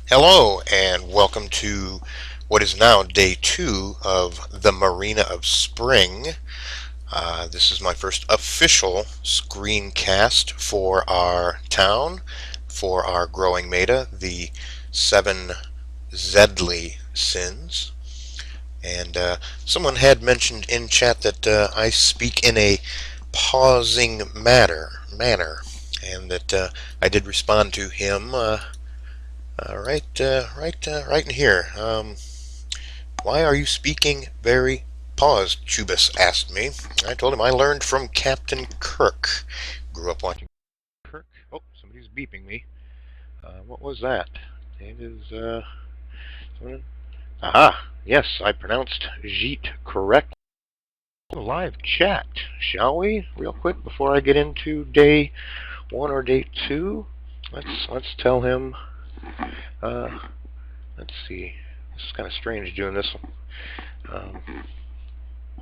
Hello, and welcome to what is now day 2 of the Marina of Spring. This is my first official screencast for our town, for our growing meta, the 7 zedly sins. And someone had mentioned in chat that I speak in a pausing manner, and that I did respond to him. Right in here. Why are you speaking very paused? Chubis asked me. I told him I learned from Captain Kirk. Grew up watching Kirk. Oh, somebody's beeping me. What was that? It is, someone- aha! Yes, I pronounced Jeet correctly. Live chat, shall we? Real quick before I get into day 1 or day 2. Let's tell him. Uh, let's see. This is kind of strange doing this. I'm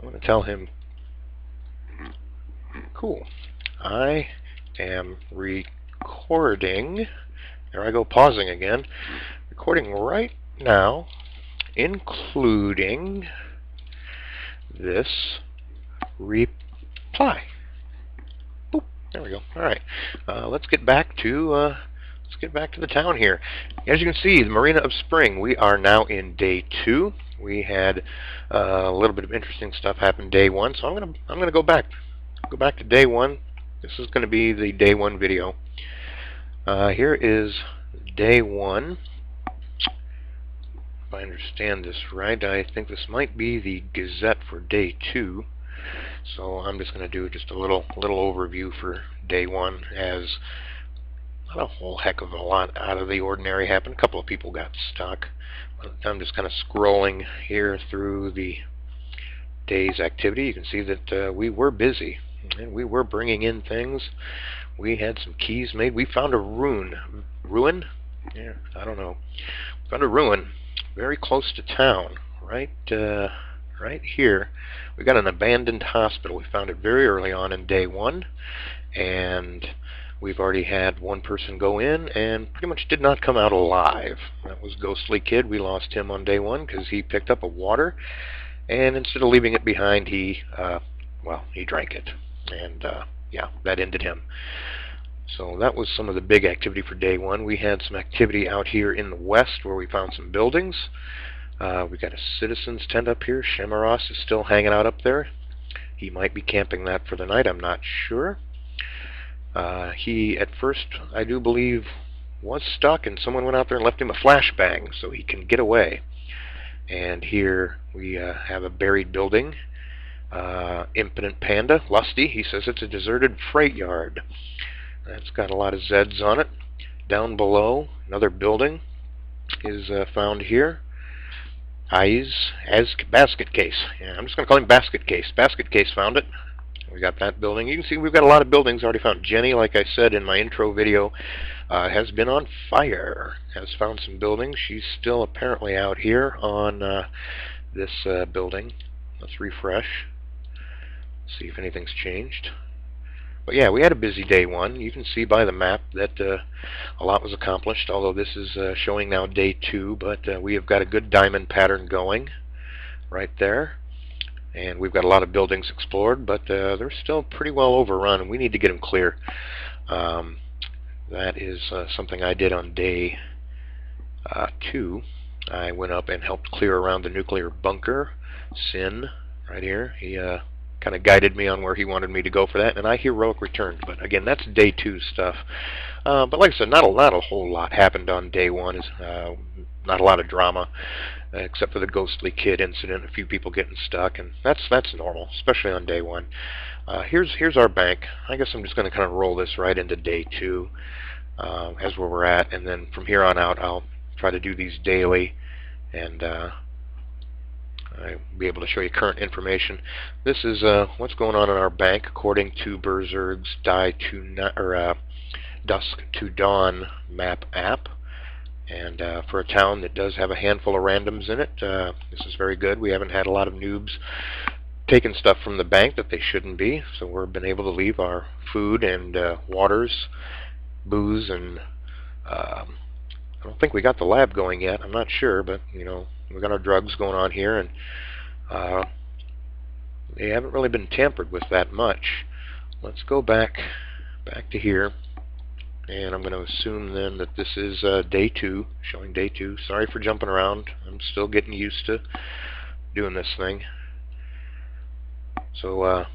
going to tell him, cool, I am recording. There I go, pausing again. Recording right now, including this reply. Boop. There we go. All right. Let's get back to the town here. As you can see, the Marina of Spring. We are now in day 2. We had a little bit of interesting stuff happen day 1, so I'm gonna go back to day 1. This is going to be the day 1 video. Here is day 1. If I understand this right, I think this might be the Gazette for day 2. So I'm just going to do just a little overview for day 1, as not a whole heck of a lot out of the ordinary happened. A couple of people got stuck. I'm just kind of scrolling here through the day's activity. You can see that we were busy, and we were bringing in things. We had some keys made. We found a ruin? Yeah, I don't know. Found a ruin very close to town, right here. We got an abandoned hospital. We found it very early on in day 1, and we've already had one person go in and pretty much did not come out alive. That was Ghostly Kid. We lost him on day 1 because he picked up a water, and instead of leaving it behind, he drank it, and yeah, that ended him. So that was some of the big activity for day 1. We had some activity out here in the west where we found some buildings. We got a citizen's tent up here. Shemaros is still hanging out up there. He might be camping that for the night. I'm not sure. He, at first, I do believe, was stuck, and someone went out there and left him a flashbang so he can get away. And here we have a buried building. Impotent Panda, Lusty, he says it's a deserted freight yard. That's got a lot of Zeds on it. Down below, another building is found here. Eyes as Basket Case. Yeah, I'm just going to call him Basket Case. Basket Case found it. We got that building. You can see we've got a lot of buildings already found. Jenny, like I said in my intro video, has been on fire. Has found some buildings. She's still apparently out here on this building. Let's refresh. See if anything's changed. But yeah, we had a busy day 1. You can see by the map that a lot was accomplished, although this is showing now day 2, but we have got a good diamond pattern going right there. And we've got a lot of buildings explored, but they're still pretty well overrun, and we need to get them clear. That is something I did on day 2. I went up and helped clear around the nuclear bunker. Sin, right here. He kind of guided me on where he wanted me to go for that, and I heroic returned. But again, that's day 2 stuff. But like I said, not a whole lot happened on day 1. Not a lot of drama, except for the Ghostly Kid incident. A few people getting stuck, and that's normal, especially on day 1. Here's our bank. I guess I'm just going to kind of roll this right into day 2 as where we're at, and then from here on out, I'll try to do these daily, and I'll be able to show you current information. This is what's going on in our bank according to Berserk's Dusk to Dawn map app. And for a town that does have a handful of randoms in it, this is very good. We haven't had a lot of noobs taking stuff from the bank that they shouldn't be, so we've been able to leave our food and waters, booze, and I don't think we got the lab going yet. I'm not sure, but you know, we got our drugs going on here, and they haven't really been tampered with that much. Let's go back to here, and I'm going to assume then that this is day 2, showing day 2. Sorry for jumping around. I'm still getting used to doing this thing. So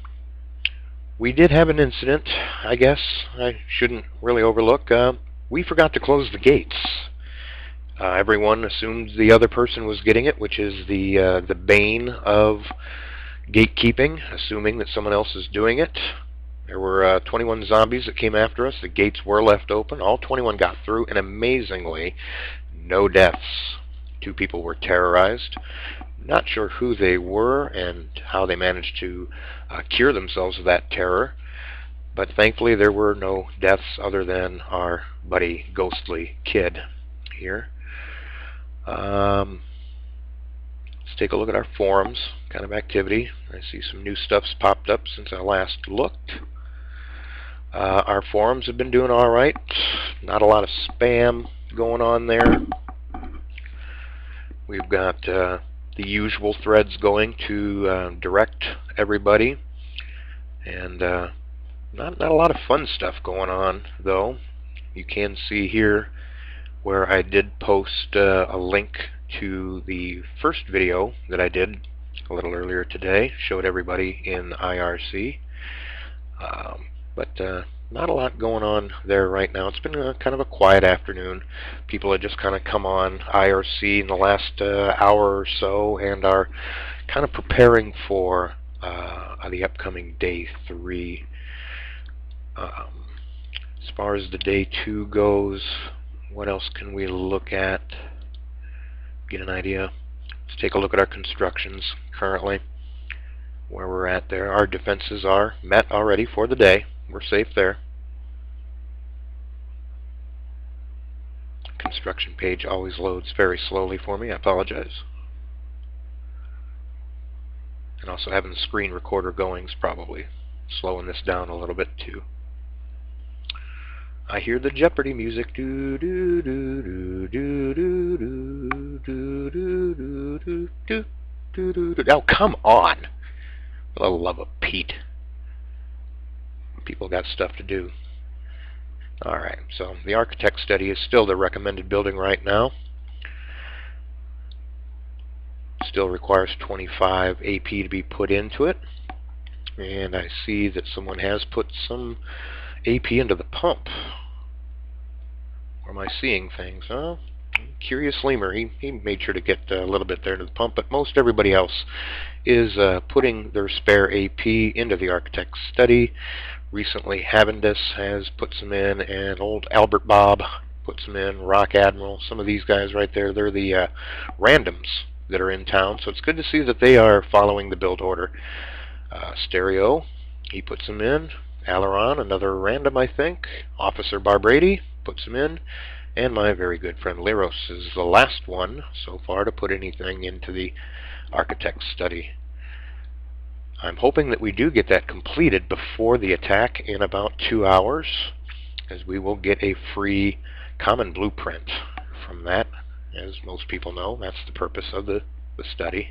we did have an incident, I guess I shouldn't really overlook. We forgot to close the gates. Everyone assumed the other person was getting it, which is the bane of gatekeeping, assuming that someone else is doing it. There were 21 zombies that came after us. The gates were left open. All 21 got through, and amazingly, no deaths. 2 people were terrorized. Not sure who they were and how they managed to cure themselves of that terror, but thankfully there were no deaths other than our buddy ghostly kid here. Let's take a look at our forums, kind of activity. I see some new stuff's popped up since I last looked. Our forums have been doing alright. Not a lot of spam going on there. We've got the usual threads going to direct everybody. And not a lot of fun stuff going on, though. You can see here where I did post a link to the first video that I did a little earlier today. Showed everybody in IRC. But not a lot going on there right now. It's been kind of a quiet afternoon. People have just kind of come on IRC in the last hour or so and are kind of preparing for the upcoming day 3. As far as the day 2 goes, what else can we look at? Get an idea. Let's take a look at our constructions currently, where we're at there. Our defenses are met already for the day. We're safe there. Construction page always loads very slowly for me. I apologize. And also having the screen recorder going is probably slowing this down a little bit too. I hear the Jeopardy music. Do do do do do do do do do do do do do. Oh, come on! For the love of Pete. People got stuff to do. Alright, so the architect study is still the recommended building right now. Still requires 25 AP to be put into it. And I see that someone has put some AP into the pump. Or am I seeing things? Huh? Curious Lemur, he made sure to get a little bit there to the pump, but most everybody else is putting their spare AP into the architect's study. Recently, Havendus has put some in, and old Albert Bob put some in, Rock Admiral, some of these guys right there, they're the randoms that are in town, so it's good to see that they are following the build order. Stereo, he puts them in. Aileron, another random, I think. Officer Barbrady puts them in. And my very good friend Leros is the last one so far to put anything into the architect's study. I'm hoping that we do get that completed before the attack in about 2 hours, as we will get a free common blueprint from that. As most people know, that's the purpose of the study.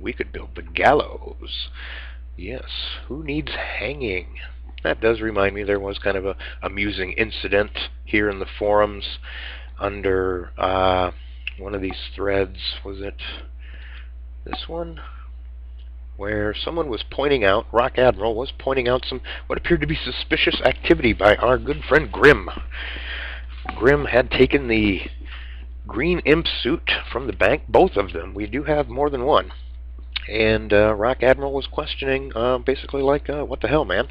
We could build the gallows. Yes, who needs hanging? That does remind me, there was kind of a amusing incident here in the forums under one of these threads. Was it this one? Where someone was pointing out, Rock Admiral was pointing out some what appeared to be suspicious activity by our good friend Grim. Grim had taken the green imp suit from the bank, both of them. We do have more than one. And Rock Admiral was questioning, basically like, what the hell, man?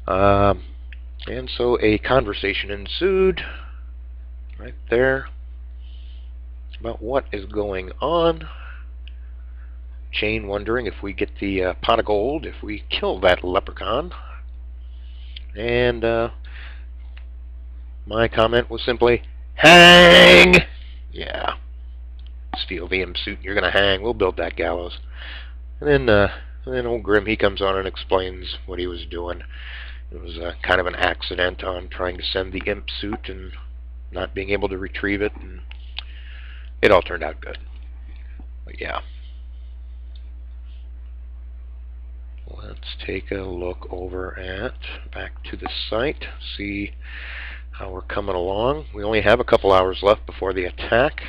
And so a conversation ensued right there about what is going on. Chain wondering if we get the pot of gold, if we kill that leprechaun. And my comment was simply, hang! Yeah. Steal the imp suit, you're going to hang. We'll build that gallows. And then old Grim, he comes on and explains what he was doing. It was kind of an accident on trying to send the imp suit, and not being able to retrieve it, and it all turned out good. But yeah. Let's take a look over at, back to the site, see how we're coming along. We only have a couple hours left before the attack.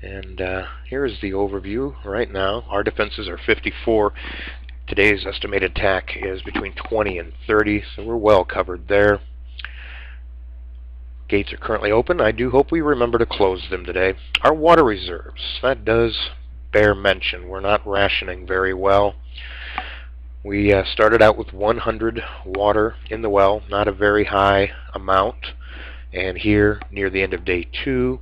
And here's the overview right now. Our defenses are 54. Today's estimated attack is between 20 and 30, so we're well covered there. Gates are currently open. I do hope we remember to close them today. Our water reserves, that does bear mention. We're not rationing very well. We started out with 100 water in the well, not a very high amount. And here, near the end of day 2,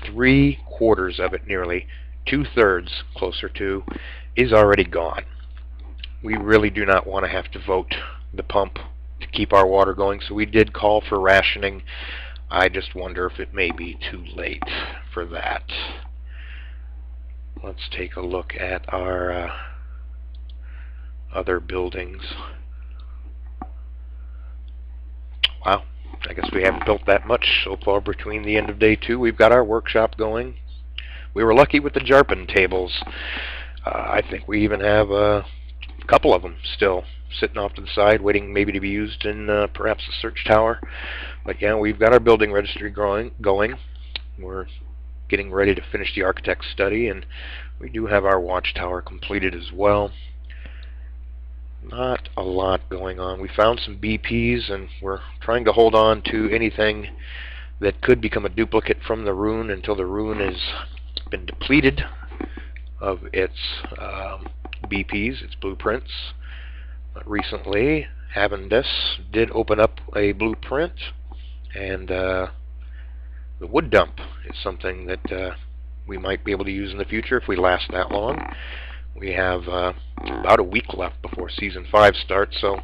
3/4 of it, nearly 2/3, closer to, is already gone. We really do not want to have to vote the pump to keep our water going, so we did call for rationing. I just wonder if it may be too late for that. Let's take a look at our other buildings. Wow, I guess we haven't built that much so far between the end of day 2. We've got our workshop going. We were lucky with the Jarpin tables. I think we even have a couple of them still sitting off to the side, waiting maybe to be used in perhaps the search tower. But yeah, we've got our building registry going. We're getting ready to finish the architect's study, and we do have our watchtower completed as well. Not a lot going on. We found some BPs, and we're trying to hold on to anything that could become a duplicate from the rune until the rune has been depleted of its BPs, its blueprints. But recently, Havendus did open up a blueprint, and the wood dump is something that we might be able to use in the future if we last that long. We have about a week left before Season 5 starts, so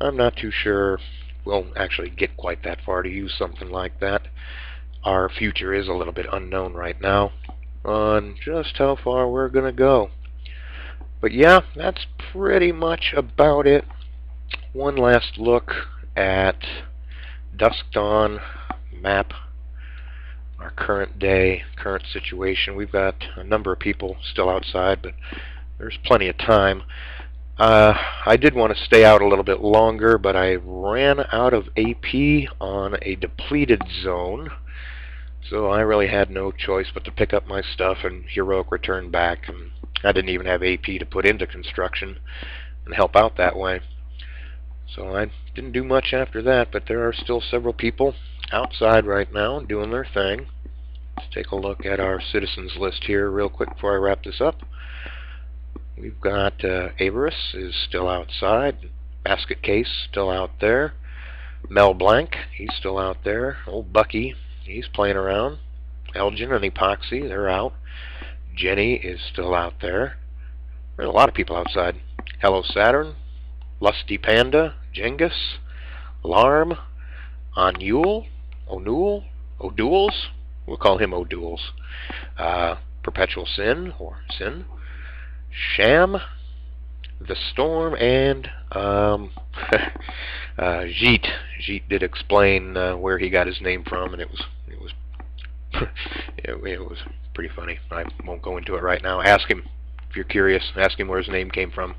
I'm not too sure we'll actually get quite that far to use something like that. Our future is a little bit unknown right now on just how far we're going to go. But yeah, that's pretty much about it. One last look at Dusk Dawn map, our current day, current situation. We've got a number of people still outside, but there's plenty of time. I did want to stay out a little bit longer, but I ran out of AP on a depleted zone, so I really had no choice but to pick up my stuff and heroic return back. And I didn't even have AP to put into construction and help out that way. So I didn't do much after that, but there are still several people outside right now doing their thing. Let's take a look at our citizens list here real quick before I wrap this up. We've got Averus is still outside. Basket Case still out there. Mel Blank, he's still out there. Old Bucky, he's playing around. Elgin and Epoxy, they're out. Jenny is still out there. There's a lot of people outside. Hello Saturn, Lusty Panda, Jengus, Larm, O'Neill, O'Duels, we'll call him O'Duels. Perpetual Sin, or Sin, Sham, The Storm, and Jeet. Jeet did explain where he got his name from, and it was it was pretty funny. I won't go into it right now. Ask him if you're curious. Ask him where his name came from.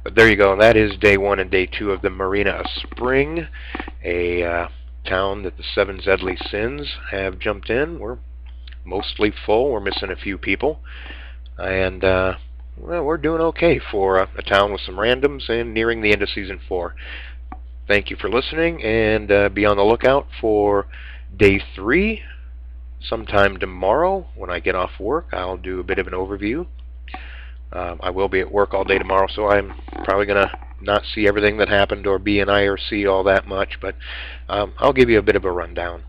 But there you go. That is day 1 and day 2 of the Marina of Spring, a town that the 7 Zedly Sins have jumped in. We're mostly full. We're missing a few people, and well, we're doing okay for a town with some randoms and nearing the end of Season 4. Thank you for listening, and be on the lookout for day 3. Sometime tomorrow when I get off work, I'll do a bit of an overview. I will be at work all day tomorrow, so I'm probably going to not see everything that happened or be in IRC all that much, but I'll give you a bit of a rundown.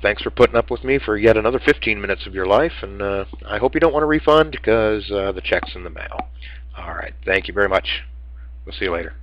Thanks for putting up with me for yet another 15 minutes of your life, and I hope you don't want a refund because the check's in the mail. All right, thank you very much. We'll see you later.